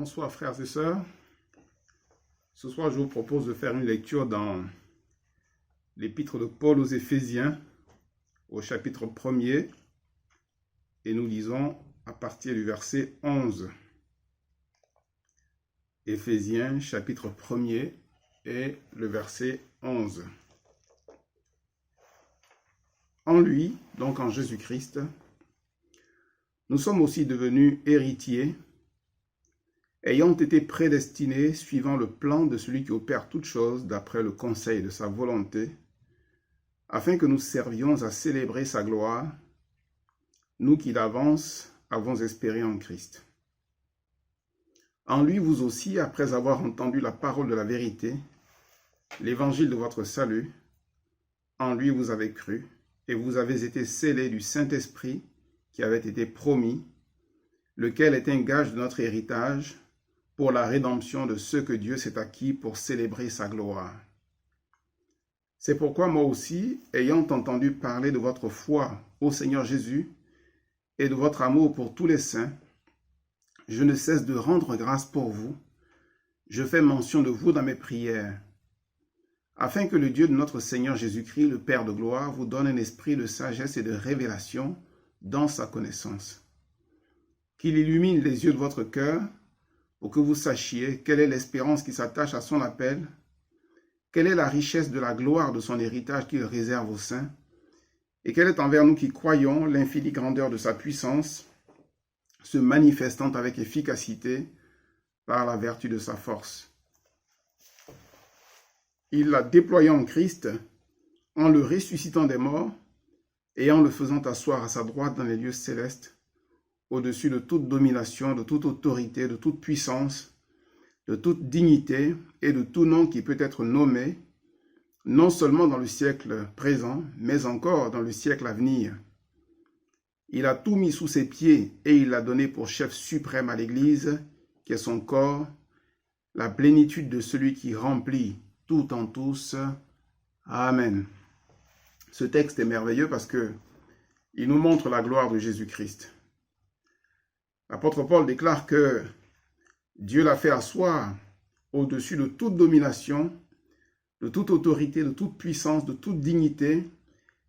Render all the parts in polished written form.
Bonsoir frères et sœurs. Ce soir, je vous propose de faire une lecture dans l'épître de Paul aux Éphésiens, au chapitre 1er, et nous lisons à partir du verset 11. Éphésiens, chapitre 1er, et le verset 11. En lui, donc en Jésus-Christ, nous sommes aussi devenus héritiers, ayant été prédestinés suivant le plan de celui qui opère toutes choses d'après le conseil de sa volonté, afin que nous servions à célébrer sa gloire, nous qui d'avance avons espéré en Christ. En lui, vous aussi, après avoir entendu la parole de la vérité, l'évangile de votre salut, en lui vous avez cru, et vous avez été scellés du Saint-Esprit qui avait été promis, lequel est un gage de notre héritage, pour la rédemption de ceux que Dieu s'est acquis pour célébrer sa gloire. C'est pourquoi moi aussi, ayant entendu parler de votre foi au Seigneur Jésus et de votre amour pour tous les saints, je ne cesse de rendre grâce pour vous. Je fais mention de vous dans mes prières, afin que le Dieu de notre Seigneur Jésus-Christ, le Père de gloire, vous donne un esprit de sagesse et de révélation dans sa connaissance. Qu'il illumine les yeux de votre cœur, pour que vous sachiez quelle est l'espérance qui s'attache à son appel, quelle est la richesse de la gloire de son héritage qu'il réserve aux saints, et quelle est envers nous qui croyons l'infinie grandeur de sa puissance, se manifestant avec efficacité par la vertu de sa force. Il l'a déployé en Christ, en le ressuscitant des morts, et en le faisant asseoir à sa droite dans les lieux célestes, au-dessus de toute domination, de toute autorité, de toute puissance, de toute dignité et de tout nom qui peut être nommé, non seulement dans le siècle présent, mais encore dans le siècle à venir. Il a tout mis sous ses pieds et il l'a donné pour chef suprême à l'Église, qui est son corps, la plénitude de celui qui remplit tout en tous. Amen. Ce texte est merveilleux parce que il nous montre la gloire de Jésus-Christ. L'apôtre Paul déclare que Dieu l'a fait asseoir au-dessus de toute domination, de toute autorité, de toute puissance, de toute dignité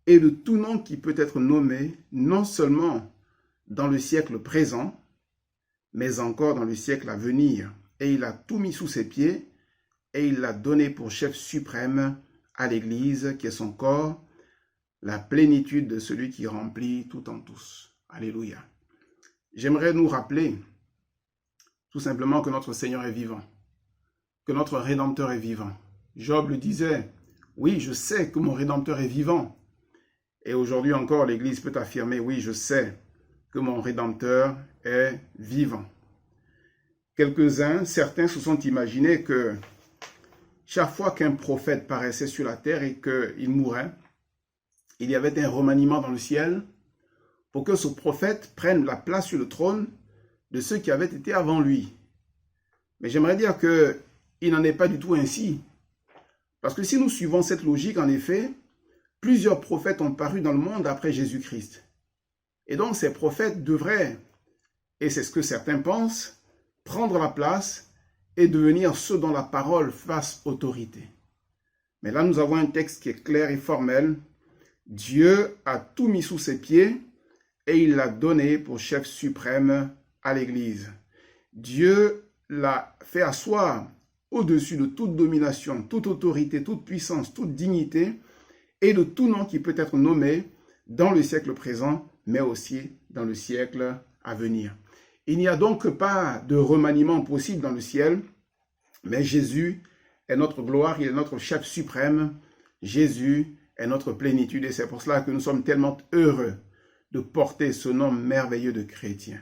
et de tout nom qui peut être nommé, non seulement dans le siècle présent, mais encore dans le siècle à venir. Et il a tout mis sous ses pieds et il l'a donné pour chef suprême à l'Église, qui est son corps, la plénitude de celui qui remplit tout en tous. Alléluia. J'aimerais nous rappeler tout simplement que notre Seigneur est vivant, que notre Rédempteur est vivant. Job le disait, oui, je sais que mon Rédempteur est vivant. Et aujourd'hui encore, l'Église peut affirmer, oui, je sais que mon Rédempteur est vivant. Certains se sont imaginés que chaque fois qu'un prophète paraissait sur la terre et qu'il mourait, il y avait un remaniement dans le ciel, pour que ce prophète prenne la place sur le trône de ceux qui avaient été avant lui. Mais j'aimerais dire qu'il n'en est pas du tout ainsi. Parce que si nous suivons cette logique, en effet, plusieurs prophètes ont paru dans le monde après Jésus-Christ. Et donc ces prophètes devraient, et c'est ce que certains pensent, prendre la place et devenir ceux dont la parole fasse autorité. Mais là, nous avons un texte qui est clair et formel. Dieu a tout mis sous ses pieds, et il l'a donné pour chef suprême à l'Église. Dieu l'a fait asseoir au-dessus de toute domination, toute autorité, toute puissance, toute dignité et de tout nom qui peut être nommé dans le siècle présent, mais aussi dans le siècle à venir. Il n'y a donc pas de remaniement possible dans le ciel, mais Jésus est notre gloire, il est notre chef suprême. Jésus est notre plénitude et c'est pour cela que nous sommes tellement heureux de porter ce nom merveilleux de chrétien.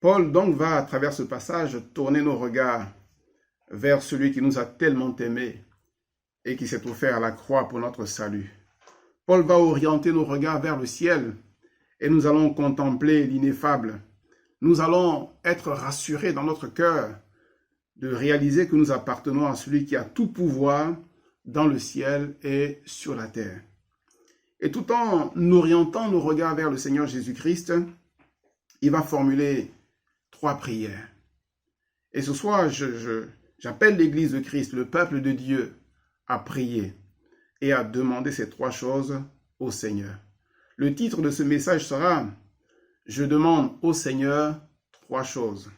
Paul donc va, à travers ce passage, tourner nos regards vers celui qui nous a tellement aimés et qui s'est offert à la croix pour notre salut. Paul va orienter nos regards vers le ciel et nous allons contempler l'ineffable. Nous allons être rassurés dans notre cœur de réaliser que nous appartenons à celui qui a tout pouvoir dans le ciel et sur la terre. Et tout en orientant nos regards vers le Seigneur Jésus-Christ, il va formuler 3 prières. Et ce soir, j'appelle l'Église de Christ, le peuple de Dieu, à prier et à demander ces trois choses au Seigneur. Le titre de ce message sera « Je demande au Seigneur trois choses ».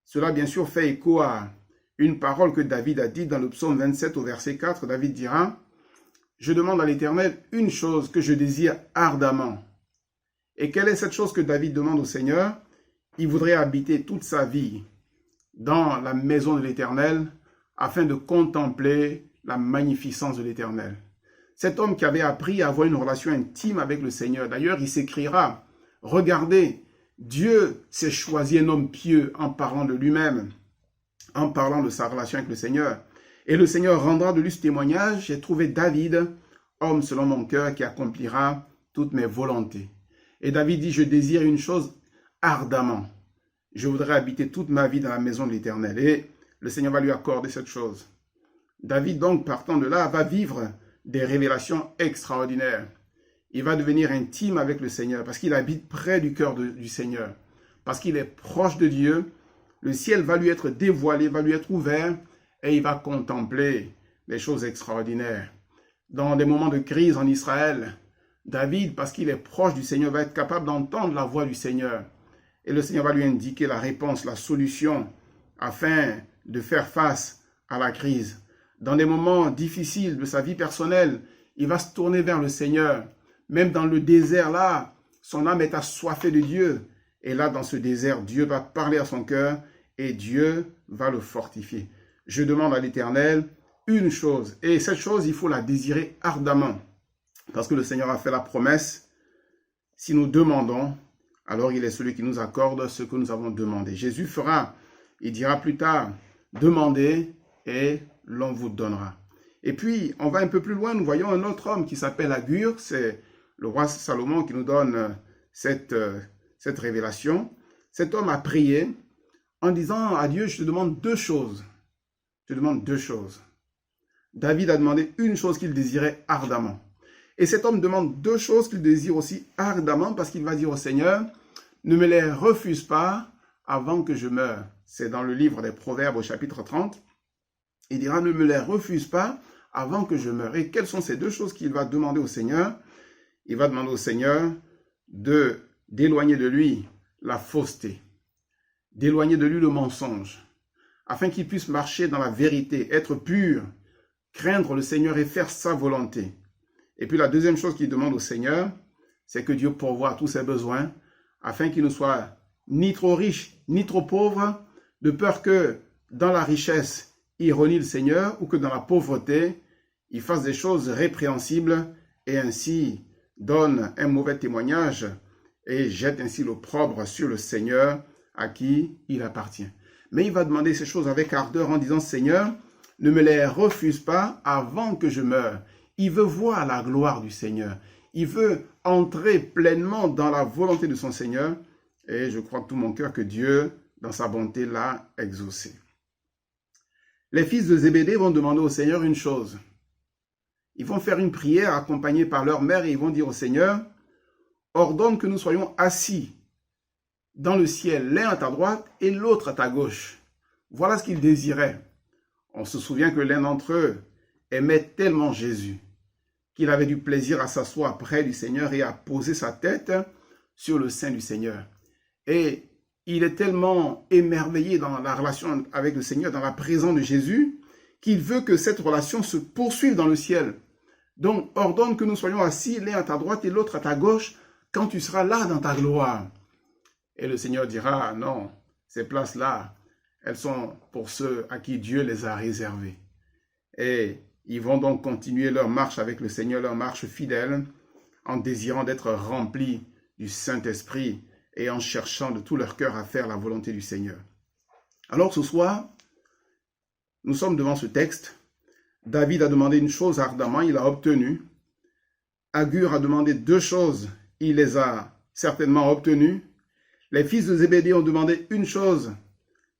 Cela, bien sûr, fait écho à une parole que David a dite dans le psaume 27 au verset 4. David dira « Je demande à l'Éternel une chose que je désire ardemment. » Et quelle est cette chose que David demande au Seigneur? Il voudrait habiter toute sa vie dans la maison de l'Éternel afin de contempler la magnificence de l'Éternel. Cet homme qui avait appris à avoir une relation intime avec le Seigneur, d'ailleurs, il s'écrira « Regardez, Dieu s'est choisi un homme pieux en parlant de lui-même, en parlant de sa relation avec le Seigneur. Et le Seigneur rendra de lui ce témoignage, j'ai trouvé David, homme selon mon cœur, qui accomplira toutes mes volontés. » Et David dit, je désire une chose ardemment. Je voudrais habiter toute ma vie dans la maison de l'Éternel. Et le Seigneur va lui accorder cette chose. David, donc, partant de là, va vivre des révélations extraordinaires. Il va devenir intime avec le Seigneur parce qu'il habite près du cœur du Seigneur. Parce qu'il est proche de Dieu. Le ciel va lui être dévoilé, va lui être ouvert et il va contempler les choses extraordinaires. Dans des moments de crise en Israël, David, parce qu'il est proche du Seigneur, va être capable d'entendre la voix du Seigneur. Et le Seigneur va lui indiquer la réponse, la solution, afin de faire face à la crise. Dans des moments difficiles de sa vie personnelle, il va se tourner vers le Seigneur. Même dans le désert, là, son âme est assoiffée de Dieu. Et là, dans ce désert, Dieu va parler à son cœur et Dieu va le fortifier. Je demande à l'Éternel une chose. Et cette chose, il faut la désirer ardemment. Parce que le Seigneur a fait la promesse, si nous demandons, alors il est celui qui nous accorde ce que nous avons demandé. Jésus fera, il dira plus tard, demandez et l'on vous donnera. Et puis, on va un peu plus loin, nous voyons un autre homme qui s'appelle Agur, c'est le roi Salomon qui nous donne cette révélation. Cet homme a prié en disant à Dieu, je te demande deux choses. Je te demande deux choses. David a demandé une chose qu'il désirait ardemment. Et cet homme demande deux choses qu'il désire aussi ardemment parce qu'il va dire au Seigneur, ne me les refuse pas avant que je meure. C'est dans le livre des Proverbes au chapitre 30. Il dira, ne me les refuse pas avant que je meure. Et quelles sont ces deux choses qu'il va demander au Seigneur? Il va demander au Seigneur d'éloigner de lui la fausseté, d'éloigner de lui le mensonge, afin qu'il puisse marcher dans la vérité, être pur, craindre le Seigneur et faire sa volonté. Et puis la deuxième chose qu'il demande au Seigneur, c'est que Dieu pourvoie à tous ses besoins, afin qu'il ne soit ni trop riche, ni trop pauvre, de peur que dans la richesse, il renie le Seigneur, ou que dans la pauvreté, il fasse des choses répréhensibles, et ainsi donne un mauvais témoignage, et jette ainsi l'opprobre sur le Seigneur à qui il appartient. Mais il va demander ces choses avec ardeur en disant, Seigneur, ne me les refuse pas avant que je meure. Il veut voir la gloire du Seigneur. Il veut entrer pleinement dans la volonté de son Seigneur. Et je crois de tout mon cœur que Dieu, dans sa bonté, l'a exaucé. Les fils de Zébédée vont demander au Seigneur une chose. Ils vont faire une prière accompagnée par leur mère et ils vont dire au Seigneur, ordonne que nous soyons assis dans le ciel, l'un à ta droite et l'autre à ta gauche. Voilà ce qu'ils désiraient. On se souvient que l'un d'entre eux aimait tellement Jésus qu'il avait du plaisir à s'asseoir près du Seigneur et à poser sa tête sur le sein du Seigneur. Et il est tellement émerveillé dans la relation avec le Seigneur, dans la présence de Jésus, qu'il veut que cette relation se poursuive dans le ciel. Donc, ordonne que nous soyons assis l'un à ta droite et l'autre à ta gauche quand tu seras là dans ta gloire. Et le Seigneur dira, non, ces places-là, elles sont pour ceux à qui Dieu les a réservées. Et ils vont donc continuer leur marche avec le Seigneur, leur marche fidèle, en désirant d'être remplis du Saint-Esprit et en cherchant de tout leur cœur à faire la volonté du Seigneur. Alors ce soir, nous sommes devant ce texte. David a demandé une chose ardemment, il l'a obtenue. Agur a demandé deux choses, il les a certainement obtenues. Les fils de Zébédée ont demandé une chose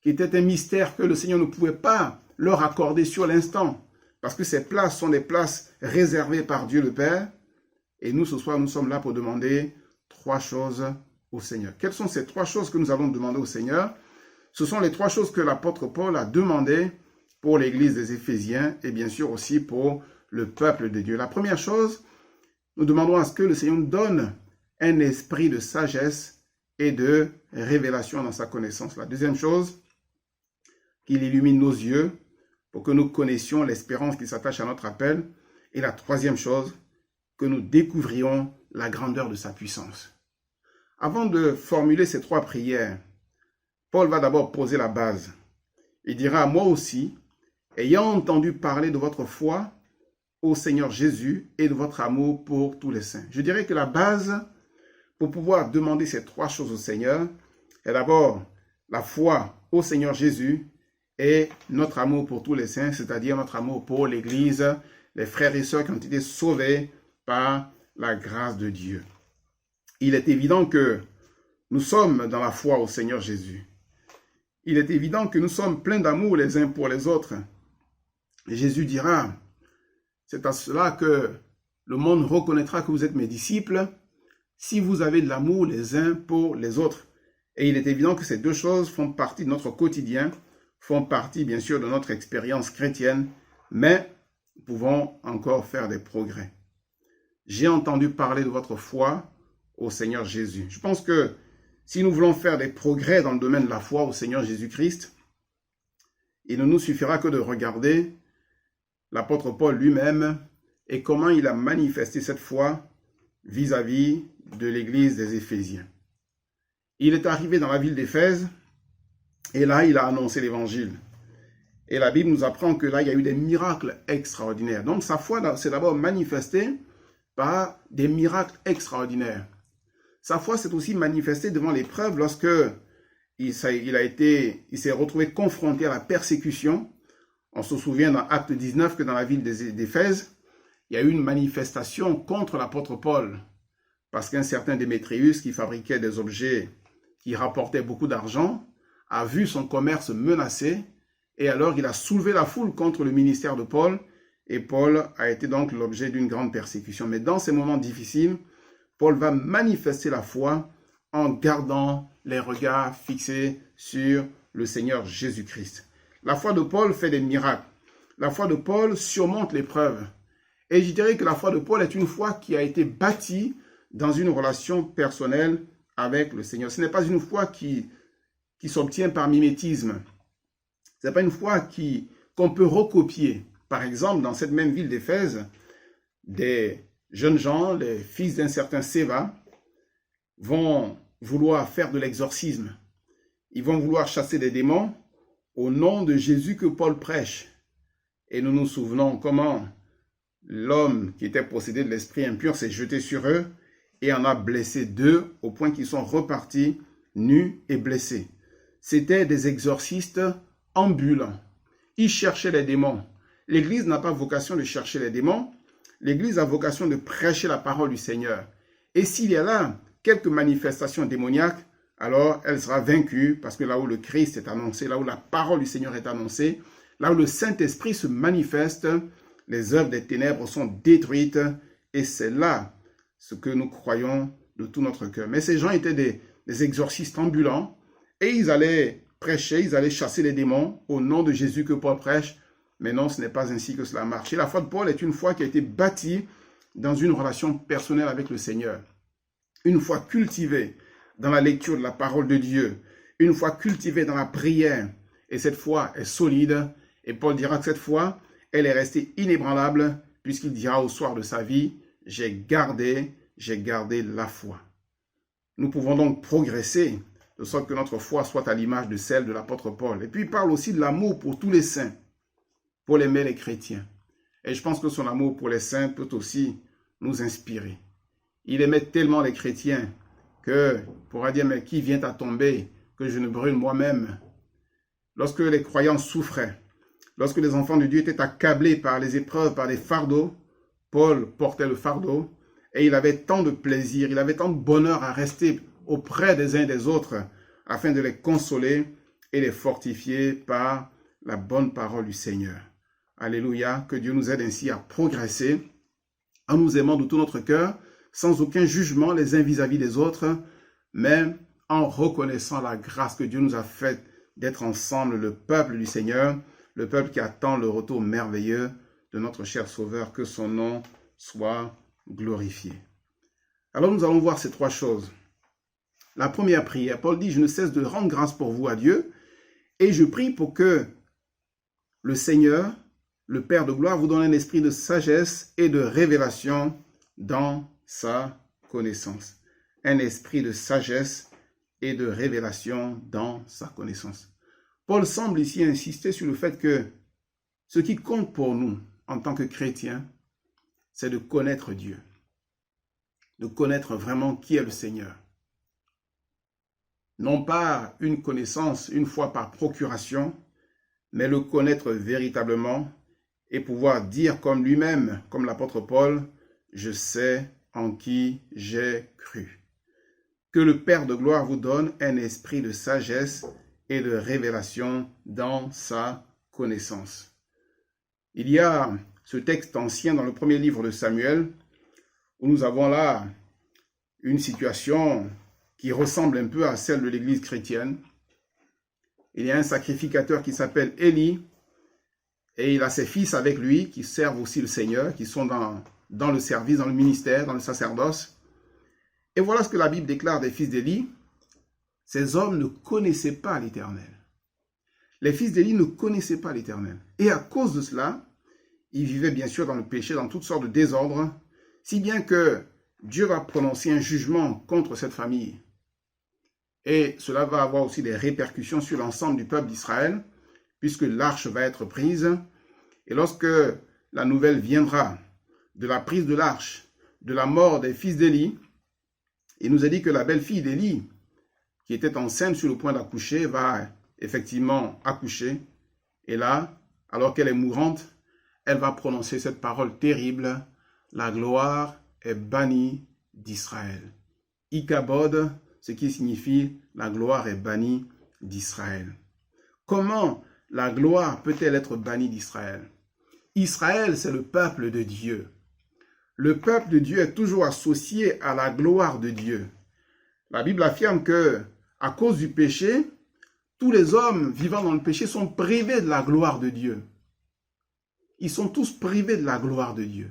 qui était un mystère que le Seigneur ne pouvait pas leur accorder sur l'instant. Parce que ces places sont des places réservées par Dieu le Père. Et nous, ce soir, nous sommes là pour demander trois choses au Seigneur. Quelles sont ces trois choses que nous allons demander au Seigneur? Ce sont les trois choses que l'apôtre Paul a demandées pour l'église des Éphésiens et bien sûr aussi pour le peuple de Dieu. La première chose, nous demandons à ce que le Seigneur nous donne un esprit de sagesse et de révélation dans sa connaissance. La deuxième chose, qu'il illumine nos yeux pour que nous connaissions l'espérance qui s'attache à notre appel. Et la troisième chose, que nous découvrions la grandeur de sa puissance. Avant de formuler ces trois prières, Paul va d'abord poser la base. Il dira, moi aussi, ayant entendu parler de votre foi au Seigneur Jésus et de votre amour pour tous les saints. Je dirais que la base pour pouvoir demander ces trois choses au Seigneur est d'abord la foi au Seigneur Jésus et notre amour pour tous les saints, c'est-à-dire notre amour pour l'Église, les frères et sœurs qui ont été sauvés par la grâce de Dieu. Il est évident que nous sommes dans la foi au Seigneur Jésus. Il est évident que nous sommes pleins d'amour les uns pour les autres. Et Jésus dira, c'est à cela que le monde reconnaîtra que vous êtes mes disciples, si vous avez de l'amour les uns pour les autres. Et il est évident que ces deux choses font partie de notre quotidien, font partie bien sûr de notre expérience chrétienne, mais nous pouvons encore faire des progrès. J'ai entendu parler de votre foi au Seigneur Jésus. Je pense que si nous voulons faire des progrès dans le domaine de la foi au Seigneur Jésus-Christ, il ne nous suffira que de regarder l'apôtre Paul lui-même et comment il a manifesté cette foi vis-à-vis de l'église des Éphésiens. Il est arrivé dans la ville d'Éphèse et là, il a annoncé l'évangile. Et la Bible nous apprend que là, il y a eu des miracles extraordinaires. Donc, sa foi s'est d'abord manifestée par des miracles extraordinaires. Sa foi s'est aussi manifestée devant l'épreuve lorsque il s'est retrouvé confronté à la persécution. On se souvient dans Acte 19 que dans la ville d'Éphèse, il y a eu une manifestation contre l'apôtre Paul parce qu'un certain Démétrius qui fabriquait des objets qui rapportaient beaucoup d'argent a vu son commerce menacé et alors il a soulevé la foule contre le ministère de Paul et Paul a été donc l'objet d'une grande persécution. Mais dans ces moments difficiles, Paul va manifester la foi en gardant les regards fixés sur le Seigneur Jésus-Christ. La foi de Paul fait des miracles. La foi de Paul surmonte l'épreuve. Et je dirais que la foi de Paul est une foi qui a été bâtie dans une relation personnelle avec le Seigneur. Ce n'est pas une foi qui s'obtient par mimétisme. Ce n'est pas une foi qu'on peut recopier. Par exemple, dans cette même ville d'Éphèse, des jeunes gens, les fils d'un certain Séva, vont vouloir faire de l'exorcisme. Ils vont vouloir chasser des démons au nom de Jésus que Paul prêche. Et nous nous souvenons comment l'homme qui était possédé de l'esprit impur s'est jeté sur eux et en a blessé deux au point qu'ils sont repartis nus et blessés. C'étaient des exorcistes ambulants. Ils cherchaient les démons. L'Église n'a pas vocation de chercher les démons. L'Église a vocation de prêcher la parole du Seigneur. Et s'il y a là quelques manifestations démoniaques, alors elle sera vaincue parce que là où le Christ est annoncé, là où la parole du Seigneur est annoncée, là où le Saint-Esprit se manifeste, les œuvres des ténèbres sont détruites et c'est là ce que nous croyons de tout notre cœur. Mais ces gens étaient des exorcistes ambulants et ils allaient prêcher, ils allaient chasser les démons au nom de Jésus que Paul prêche. Mais non, ce n'est pas ainsi que cela marche. Et la foi de Paul est une foi qui a été bâtie dans une relation personnelle avec le Seigneur. Une foi cultivée dans la lecture de la parole de Dieu. Une foi cultivée dans la prière. Et cette foi est solide. Et Paul dira que cette foi, elle est restée inébranlable puisqu'il dira au soir de sa vie, j'ai gardé la foi. Nous pouvons donc progresser de sorte que notre foi soit à l'image de celle de l'apôtre Paul. Et puis il parle aussi de l'amour pour tous les saints, pour aimer les chrétiens. Et je pense que son amour pour les saints peut aussi nous inspirer. Il aimait tellement les chrétiens que, pourra dire, mais qui vient à tomber que je ne brûle moi-même? Lorsque les croyants souffraient, lorsque les enfants de Dieu étaient accablés par les épreuves, par les fardeaux, Paul portait le fardeau et il avait tant de plaisir, il avait tant de bonheur à rester auprès des uns et des autres afin de les consoler et les fortifier par la bonne parole du Seigneur. Alléluia, que Dieu nous aide ainsi à progresser en nous aimant de tout notre cœur, sans aucun jugement les uns vis-à-vis des autres, mais en reconnaissant la grâce que Dieu nous a faite d'être ensemble le peuple du Seigneur, le peuple qui attend le retour merveilleux de notre cher Sauveur, que son nom soit glorifié. Alors nous allons voir ces trois choses. La première prière, Paul dit, je ne cesse de rendre grâce pour vous à Dieu, et je prie pour que le Seigneur, le Père de gloire, vous donne un esprit de sagesse et de révélation dans sa connaissance. Un esprit de sagesse et de révélation dans sa connaissance. Paul semble ici insister sur le fait que ce qui compte pour nous en tant que chrétiens, c'est de connaître Dieu, de connaître vraiment qui est le Seigneur. Non pas une connaissance une fois par procuration, mais le connaître véritablement et pouvoir dire comme lui-même, comme l'apôtre Paul, je sais en qui j'ai cru. Que le Père de gloire vous donne un esprit de sagesse et de révélation dans sa connaissance. Il y a ce texte ancien dans le premier livre de Samuel, où nous avons là une situation qui ressemble un peu à celle de l'église chrétienne. Il y a un sacrificateur qui s'appelle Élie, et il a ses fils avec lui qui servent aussi le Seigneur, qui sont dans le service, dans le ministère, dans le sacerdoce. Et voilà ce que la Bible déclare des fils d'Élie. Ces hommes ne connaissaient pas l'Éternel. Les fils d'Élie ne connaissaient pas l'Éternel. Et à cause de cela, ils vivaient bien sûr dans le péché, dans toutes sortes de désordres, si bien que Dieu va prononcer un jugement contre cette famille. Et cela va avoir aussi des répercussions sur l'ensemble du peuple d'Israël, puisque l'arche va être prise. Et lorsque la nouvelle viendra de la prise de l'arche, de la mort des fils d'Élie, il nous a dit que la belle-fille d'Élie, qui était enceinte sur le point d'accoucher, va effectivement accoucher. Et là, alors qu'elle est mourante, elle va prononcer cette parole terrible, la gloire est bannie d'Israël. Ikabod, ce qui signifie la gloire est bannie d'Israël. Comment la gloire peut-elle être bannie d'Israël? Israël, c'est le peuple de Dieu. Le peuple de Dieu est toujours associé à la gloire de Dieu. La Bible affirme que, à cause du péché, tous les hommes vivant dans le péché sont privés de la gloire de Dieu. Ils sont tous privés de la gloire de Dieu.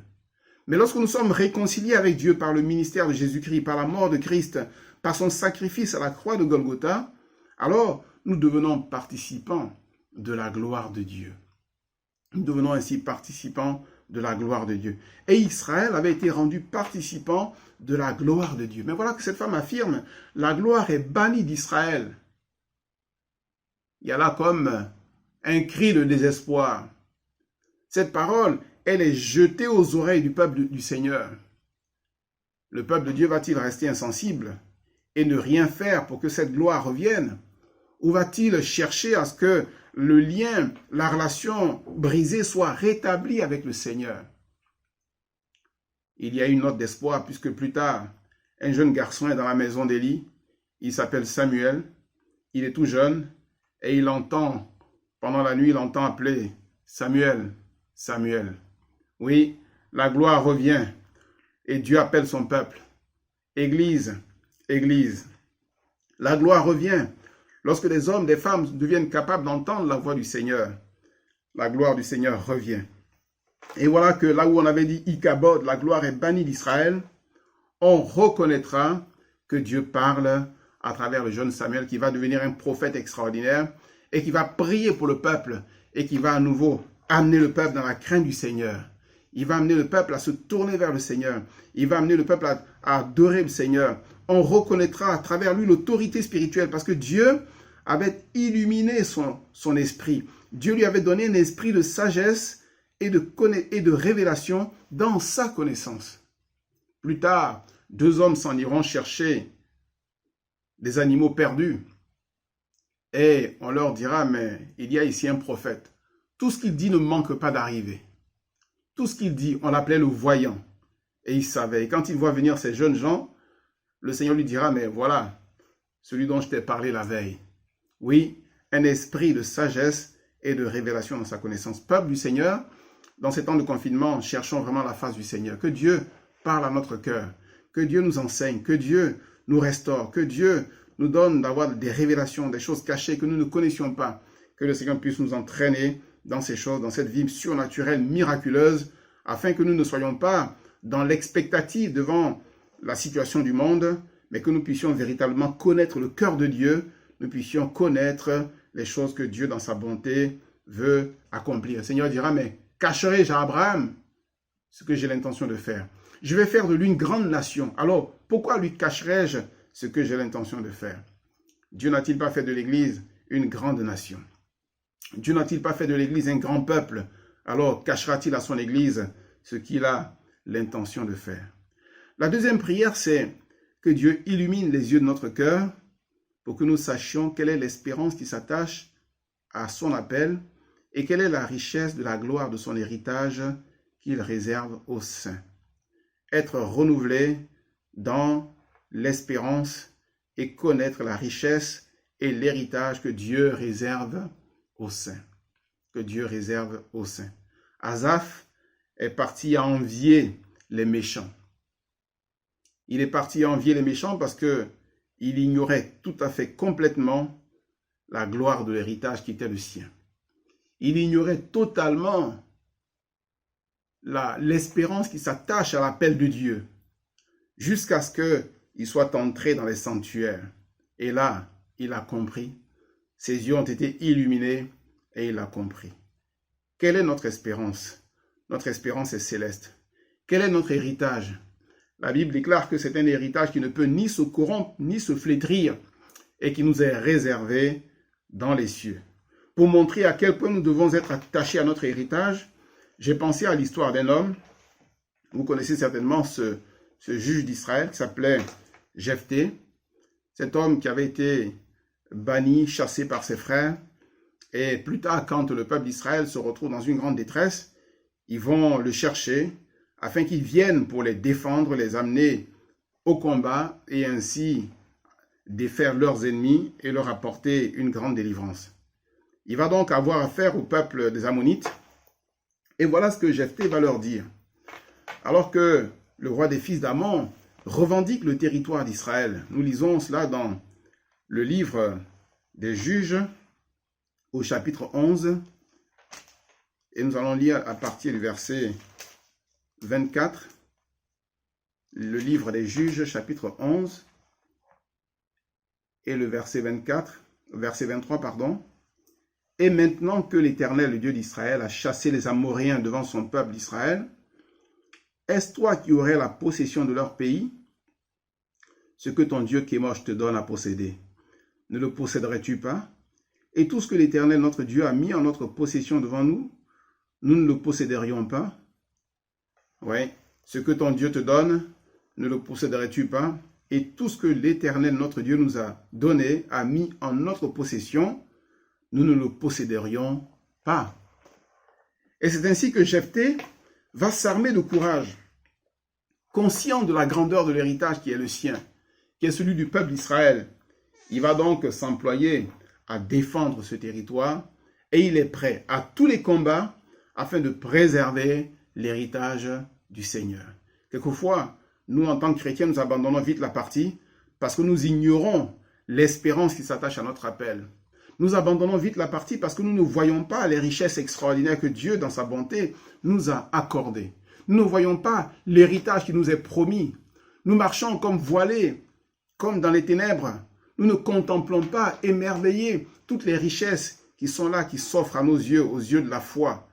Mais lorsque nous sommes réconciliés avec Dieu par le ministère de Jésus-Christ, par la mort de Christ, par son sacrifice à la croix de Golgotha, alors nous devenons participants de la gloire de Dieu. Nous devenons ainsi participants de la gloire de Dieu. Et Israël avait été rendu participant de la gloire de Dieu. Mais voilà que cette femme affirme, la gloire est bannie d'Israël. Il y a là comme un cri de désespoir. Cette parole, elle est jetée aux oreilles du peuple du Seigneur. Le peuple de Dieu va-t-il rester insensible et ne rien faire pour que cette gloire revienne? Ou va-t-il chercher à ce que le lien, la relation brisée soit rétablie avec le Seigneur? Il y a une note d'espoir puisque plus tard, un jeune garçon est dans la maison d'Élie. Il s'appelle Samuel. Il est tout jeune et il entend, pendant la nuit, il entend appeler Samuel, Samuel. Oui, la gloire revient et Dieu appelle son peuple. Église, Église. La gloire revient lorsque les hommes, des femmes deviennent capables d'entendre la voix du Seigneur. La gloire du Seigneur revient. Et voilà que là où on avait dit Ikabod, la gloire est bannie d'Israël, on reconnaîtra que Dieu parle à travers le jeune Samuel qui va devenir un prophète extraordinaire et qui va prier pour le peuple et qui va à nouveau amener le peuple dans la crainte du Seigneur. Il va amener le peuple à se tourner vers le Seigneur. Il va amener le peuple à adorer le Seigneur. On reconnaîtra à travers lui l'autorité spirituelle parce que Dieu avait illuminé son esprit. Dieu lui avait donné un esprit de sagesse et de révélation dans sa connaissance. Plus tard, 2 hommes s'en iront chercher des animaux perdus et on leur dira, mais il y a ici un prophète. Tout ce qu'il dit ne manque pas d'arriver. Tout ce qu'il dit, on l'appelait le voyant. Et il savait. Et quand il voit venir ces jeunes gens, le Seigneur lui dira, mais voilà, celui dont je t'ai parlé la veille. Oui, un esprit de sagesse et de révélation dans sa connaissance. Peuple du Seigneur, dans ces temps de confinement, cherchons vraiment la face du Seigneur. Que Dieu parle à notre cœur. Que Dieu nous enseigne. Que Dieu nous restaure. Que Dieu nous donne d'avoir des révélations, des choses cachées que nous ne connaissions pas. Que le Seigneur puisse nous entraîner dans ces choses, dans cette vie surnaturelle, miraculeuse, afin que nous ne soyons pas dans l'expectative devant la situation du monde, mais que nous puissions véritablement connaître le cœur de Dieu, nous puissions connaître les choses que Dieu, dans sa bonté, veut accomplir. Le Seigneur dira, mais cacherai-je à Abraham ce que j'ai l'intention de faire? Je vais faire de lui une grande nation. Alors, pourquoi lui cacherai-je ce que j'ai l'intention de faire? Dieu n'a-t-il pas fait de l'Église une grande nation? Dieu n'a-t-il pas fait de l'Église un grand peuple? Alors, cachera-t-il à son Église ce qu'il a l'intention de faire? La deuxième prière, c'est que Dieu illumine les yeux de notre cœur pour que nous sachions quelle est l'espérance qui s'attache à son appel et quelle est la richesse de la gloire de son héritage qu'il réserve aux saints. Être renouvelé dans l'espérance et connaître la richesse et l'héritage que Dieu réserve aux saints. Que Dieu réserve aux saints. Asaph est parti à envier les méchants. Il est parti à envier les méchants parce que il ignorait tout à fait complètement la gloire de l'héritage qui était le sien. Il ignorait totalement l'espérance qui s'attache à l'appel de Dieu, jusqu'à ce qu'il soit entré dans les sanctuaires. Et là, il a compris. Ses yeux ont été illuminés et il a compris. Quelle est notre espérance? Notre espérance est céleste. Quel est notre héritage? La Bible déclare que c'est un héritage qui ne peut ni se corrompre, ni se flétrir, et qui nous est réservé dans les cieux. Pour montrer à quel point nous devons être attachés à notre héritage, j'ai pensé à l'histoire d'un homme. Vous connaissez certainement ce juge d'Israël qui s'appelait Jephthé. Cet homme qui avait été banni, chassé par ses frères. Et plus tard, quand le peuple d'Israël se retrouve dans une grande détresse, ils vont le chercher afin qu'il vienne pour les défendre, les amener au combat et ainsi défaire leurs ennemis et leur apporter une grande délivrance. Il va donc avoir affaire au peuple des Ammonites. Et voilà ce que Jephthé va leur dire. Alors que le roi des fils d'Ammon revendique le territoire d'Israël. Nous lisons cela dans le livre des Juges au chapitre 11. Et nous allons lire à partir du verset 24. Le livre des Juges, chapitre 11. Et le verset 23, pardon. Et maintenant que l'Éternel, le Dieu d'Israël, a chassé les Amoréens devant son peuple d'Israël, est-ce toi qui aurais la possession de leur pays? Ce que ton Dieu Kémosh te donne à posséder, ne le posséderais-tu pas? Et tout ce que l'Éternel, notre Dieu, a mis en notre possession devant nous, nous ne le posséderions pas? Oui, ce que ton Dieu te donne, ne le posséderais-tu pas? Et tout ce que l'Éternel, notre Dieu, nous a donné, a mis en notre possession, nous ne le posséderions pas. Et c'est ainsi que Jephthé va s'armer de courage, conscient de la grandeur de l'héritage qui est le sien, qui est celui du peuple d'Israël. Il va donc s'employer à défendre ce territoire et il est prêt à tous les combats afin de préserver l'héritage du Seigneur. Quelquefois, nous en tant que chrétiens, nous abandonnons vite la partie parce que nous ignorons l'espérance qui s'attache à notre appel. Nous abandonnons vite la partie parce que nous ne voyons pas les richesses extraordinaires que Dieu, dans sa bonté, nous a accordées. Nous ne voyons pas l'héritage qui nous est promis. Nous marchons comme voilés, comme dans les ténèbres. Nous ne contemplons pas, émerveillés, toutes les richesses qui sont là, qui s'offrent à nos yeux, aux yeux de la foi.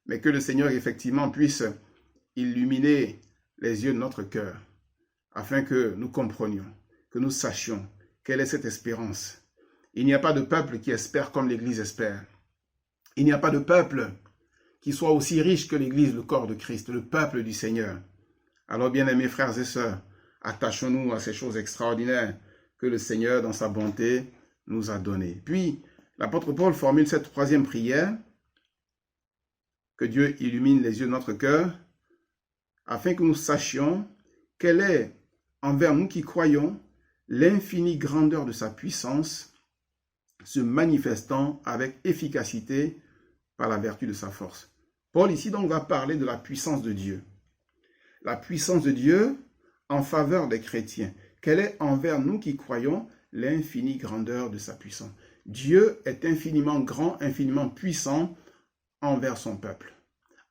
Mais que le Seigneur, effectivement, puisse illuminer les yeux de notre cœur, afin que nous comprenions, que nous sachions quelle est cette espérance. Il n'y a pas de peuple qui espère comme l'Église espère. Il n'y a pas de peuple qui soit aussi riche que l'Église, le corps de Christ, le peuple du Seigneur. Alors, bien-aimés frères et sœurs, attachons-nous à ces choses extraordinaires que le Seigneur, dans sa bonté, nous a données. Puis, l'apôtre Paul formule cette troisième prière, que Dieu illumine les yeux de notre cœur, afin que nous sachions quelle est, envers nous qui croyons, l'infinie grandeur de sa puissance, se manifestant avec efficacité par la vertu de sa force. Paul ici donc va parler de la puissance de Dieu. La puissance de Dieu en faveur des chrétiens. Quelle est envers nous qui croyons l'infinie grandeur de sa puissance. Dieu est infiniment grand, infiniment puissant envers son peuple,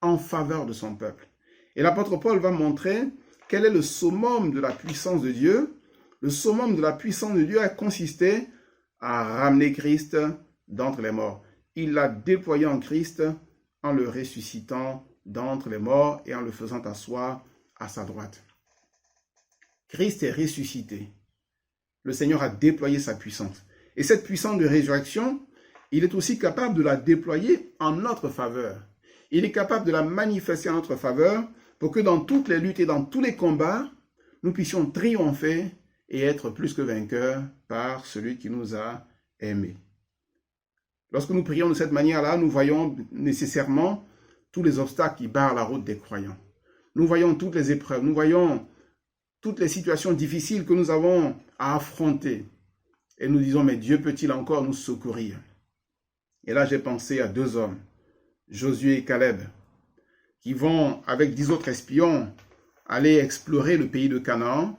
en faveur de son peuple. Et l'apôtre Paul va montrer quel est le summum de la puissance de Dieu. Le summum de la puissance de Dieu a consisté à ramener Christ d'entre les morts. Il l'a déployé en Christ en le ressuscitant d'entre les morts et en le faisant asseoir à sa droite. Christ est ressuscité. Le Seigneur a déployé sa puissance. Et cette puissance de résurrection, il est aussi capable de la déployer en notre faveur. Il est capable de la manifester en notre faveur pour que dans toutes les luttes et dans tous les combats, nous puissions triompher et être plus que vainqueurs par celui qui nous a aimés. Lorsque nous prions de cette manière-là, nous voyons nécessairement tous les obstacles qui barrent la route des croyants. Nous voyons toutes les épreuves, nous voyons toutes les situations difficiles que nous avons à affronter. Et nous disons, mais Dieu peut-il encore nous secourir? Et là, j'ai pensé à deux hommes, Josué et Caleb, qui vont, avec 10 autres espions, aller explorer le pays de Canaan.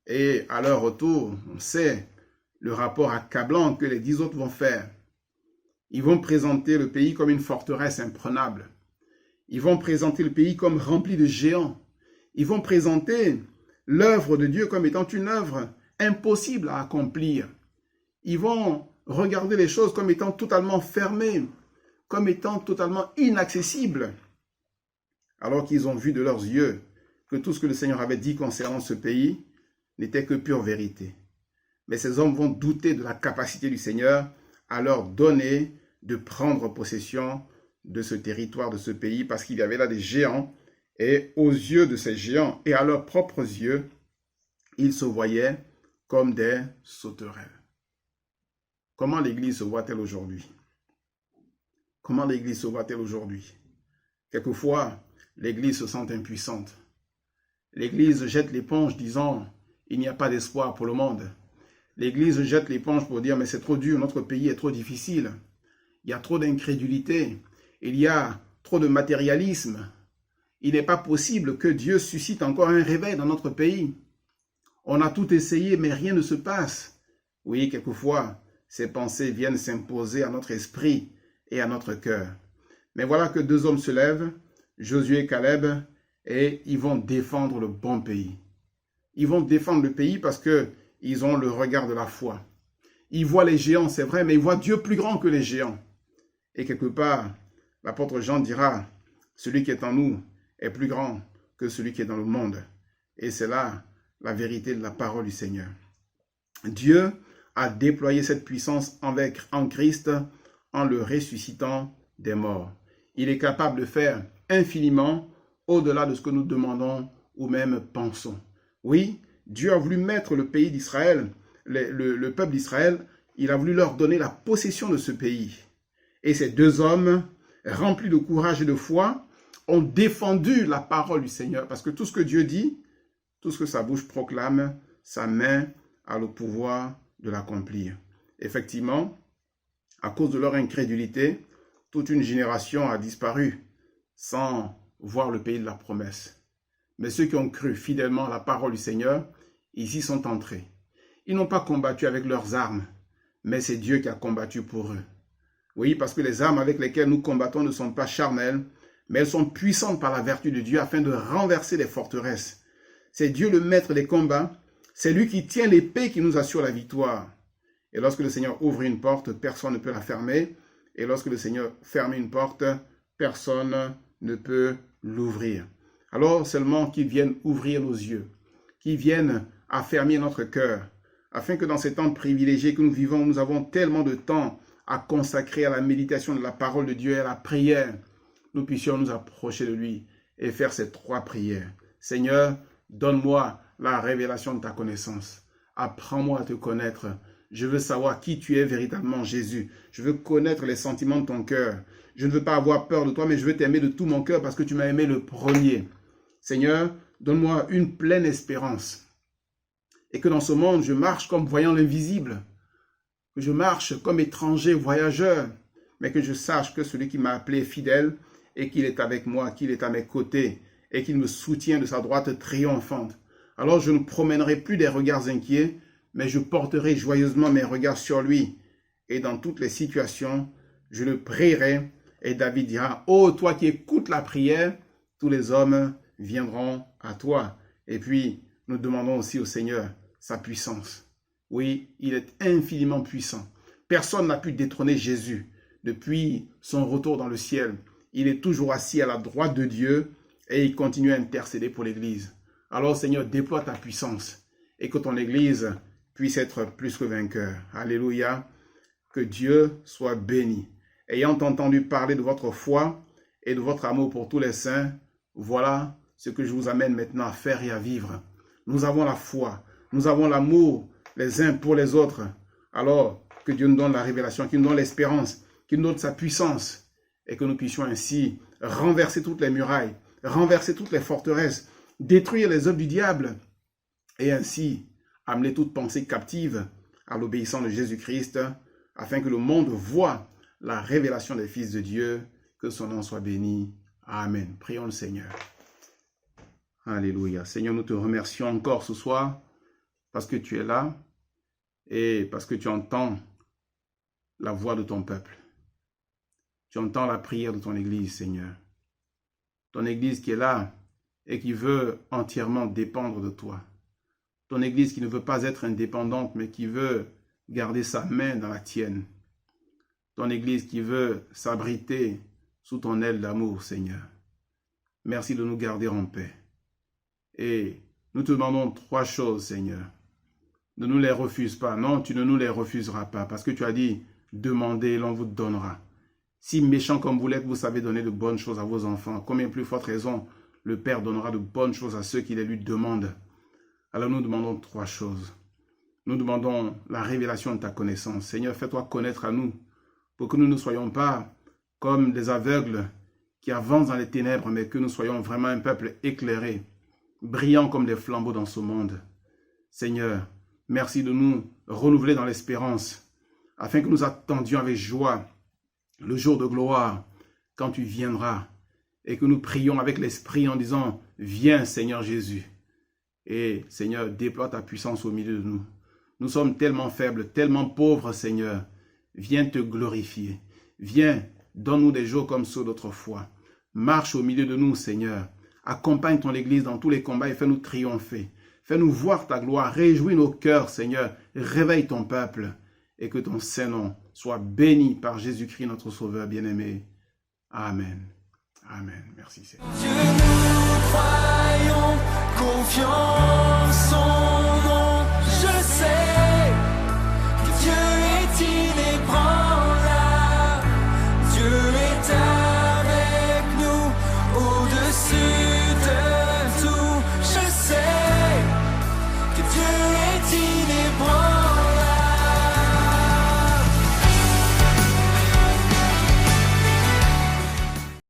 Et à leur retour, on sait le rapport accablant que les 10 autres vont faire. Ils vont présenter le pays comme une forteresse imprenable. Ils vont présenter le pays comme rempli de géants. Ils vont présenter l'œuvre de Dieu comme étant une œuvre impossible à accomplir. Ils vont regarder les choses comme étant totalement fermées, comme étant totalement inaccessibles, alors qu'ils ont vu de leurs yeux que tout ce que le Seigneur avait dit concernant ce pays n'était que pure vérité. Mais ces hommes vont douter de la capacité du Seigneur à leur donner de prendre possession de ce territoire, de ce pays, parce qu'il y avait là des géants, et aux yeux de ces géants et à leurs propres yeux, ils se voyaient comme des sauterelles. Comment l'Église se voit-elle aujourd'hui? Comment l'Église se voit-elle aujourd'hui? Quelquefois, l'Église se sent impuissante. L'Église jette l'éponge disant, il n'y a pas d'espoir pour le monde. L'Église jette l'éponge pour dire, mais c'est trop dur, notre pays est trop difficile. Il y a trop d'incrédulité. Il y a trop de matérialisme. Il n'est pas possible que Dieu suscite encore un réveil dans notre pays. On a tout essayé, mais rien ne se passe. Oui, quelquefois, ces pensées viennent s'imposer à notre esprit et à notre cœur. Mais voilà que deux hommes se lèvent, Josué et Caleb, et ils vont défendre le bon pays. Ils vont défendre le pays parce qu'ils ont le regard de la foi. Ils voient les géants, c'est vrai, mais ils voient Dieu plus grand que les géants. Et quelque part, l'apôtre Jean dira, celui qui est en nous est plus grand que celui qui est dans le monde. Et c'est là la vérité de la parole du Seigneur. Dieu a déployé cette puissance en Christ en le ressuscitant des morts. Il est capable de faire infiniment au-delà de ce que nous demandons ou même pensons. Oui, Dieu a voulu mettre le pays d'Israël, le peuple d'Israël, il a voulu leur donner la possession de ce pays. Et ces deux hommes, remplis de courage et de foi, ont défendu la parole du Seigneur. Parce que tout ce que Dieu dit, tout ce que sa bouche proclame, sa main a le pouvoir de l'accomplir. Effectivement, à cause de leur incrédulité, toute une génération a disparu sans voir le pays de la promesse. Mais ceux qui ont cru fidèlement à la parole du Seigneur, ils y sont entrés. Ils n'ont pas combattu avec leurs armes, mais c'est Dieu qui a combattu pour eux. Oui, parce que les armes avec lesquelles nous combattons ne sont pas charnelles, mais elles sont puissantes par la vertu de Dieu afin de renverser les forteresses. C'est Dieu le maître des combats, c'est lui qui tient l'épée qui nous assure la victoire. Et lorsque le Seigneur ouvre une porte, personne ne peut la fermer. Et lorsque le Seigneur ferme une porte, personne ne peut l'ouvrir. Alors seulement qu'il vienne ouvrir nos yeux, qu'il vienne affermir notre cœur, afin que dans ces temps privilégiés que nous vivons, nous avons tellement de temps à consacrer à la méditation de la parole de Dieu et à la prière, nous puissions nous approcher de lui et faire ces 3 prières. Seigneur, donne-moi la révélation de ta connaissance. Apprends-moi à te connaître. Je veux savoir qui tu es véritablement, Jésus. Je veux connaître les sentiments de ton cœur. Je ne veux pas avoir peur de toi, mais je veux t'aimer de tout mon cœur parce que tu m'as aimé le premier. Seigneur, donne-moi une pleine espérance. Et que dans ce monde, je marche comme voyant l'invisible. Que je marche comme étranger, voyageur. Mais que je sache que celui qui m'a appelé est fidèle et qu'il est avec moi, qu'il est à mes côtés et qu'il me soutient de sa droite triomphante. Alors je ne promènerai plus des regards inquiets, mais je porterai joyeusement mes regards sur lui. Et dans toutes les situations, je le prierai. Et David dira, « Oh, toi qui écoutes la prière, tous les hommes viendront à toi. » Et puis, nous demandons aussi au Seigneur sa puissance. Oui, il est infiniment puissant. Personne n'a pu détrôner Jésus depuis son retour dans le ciel. Il est toujours assis à la droite de Dieu et il continue à intercéder pour l'Église. Alors, Seigneur, déploie ta puissance et que ton Église puisse être plus que vainqueur. Alléluia. Que Dieu soit béni. Ayant entendu parler de votre foi et de votre amour pour tous les saints, voilà ce que je vous amène maintenant à faire et à vivre. Nous avons la foi, nous avons l'amour les uns pour les autres. Alors que Dieu nous donne la révélation, qu'il nous donne l'espérance, qu'il nous donne sa puissance et que nous puissions ainsi renverser toutes les murailles, renverser toutes les forteresses, détruire les œuvres du diable et ainsi amener toute pensée captive à l'obéissance de Jésus-Christ afin que le monde voie la révélation des fils de Dieu, que son nom soit béni. Amen. Prions le Seigneur. Alléluia. Seigneur, nous te remercions encore ce soir parce que tu es là et parce que tu entends la voix de ton peuple. Tu entends la prière de ton Église, Seigneur. Ton Église qui est là et qui veut entièrement dépendre de toi. Ton Église qui ne veut pas être indépendante, mais qui veut garder sa main dans la tienne. Ton Église qui veut s'abriter sous ton aile d'amour, Seigneur. Merci de nous garder en paix. Et nous te demandons 3 choses, Seigneur. Ne nous les refuse pas. Non, tu ne nous les refuseras pas. Parce que tu as dit, demandez et l'on vous donnera. Si méchant comme vous l'êtes, vous savez donner de bonnes choses à vos enfants. Combien plus forte raison, le Père donnera de bonnes choses à ceux qui les lui demandent. Alors nous demandons 3 choses. Nous demandons la révélation de ta connaissance. Seigneur, fais-toi connaître à nous pour que nous ne soyons pas comme des aveugles qui avancent dans les ténèbres, mais que nous soyons vraiment un peuple éclairé, brillant comme des flambeaux dans ce monde. Seigneur, merci de nous renouveler dans l'espérance, afin que nous attendions avec joie le jour de gloire, quand tu viendras, et que nous prions avec l'Esprit en disant, viens Seigneur Jésus. Et Seigneur, déploie ta puissance au milieu de nous. Nous sommes tellement faibles, tellement pauvres, Seigneur. Viens te glorifier. Viens, donne-nous des jours comme ceux d'autrefois. Marche au milieu de nous, Seigneur. Accompagne ton Église dans tous les combats et fais-nous triompher. Fais-nous voir ta gloire. Réjouis nos cœurs, Seigneur. Réveille ton peuple. Et que ton Saint-Nom soit béni par Jésus-Christ, notre Sauveur bien-aimé. Amen. Amen. Merci, Seigneur. Dieu, nous croyons, confiance en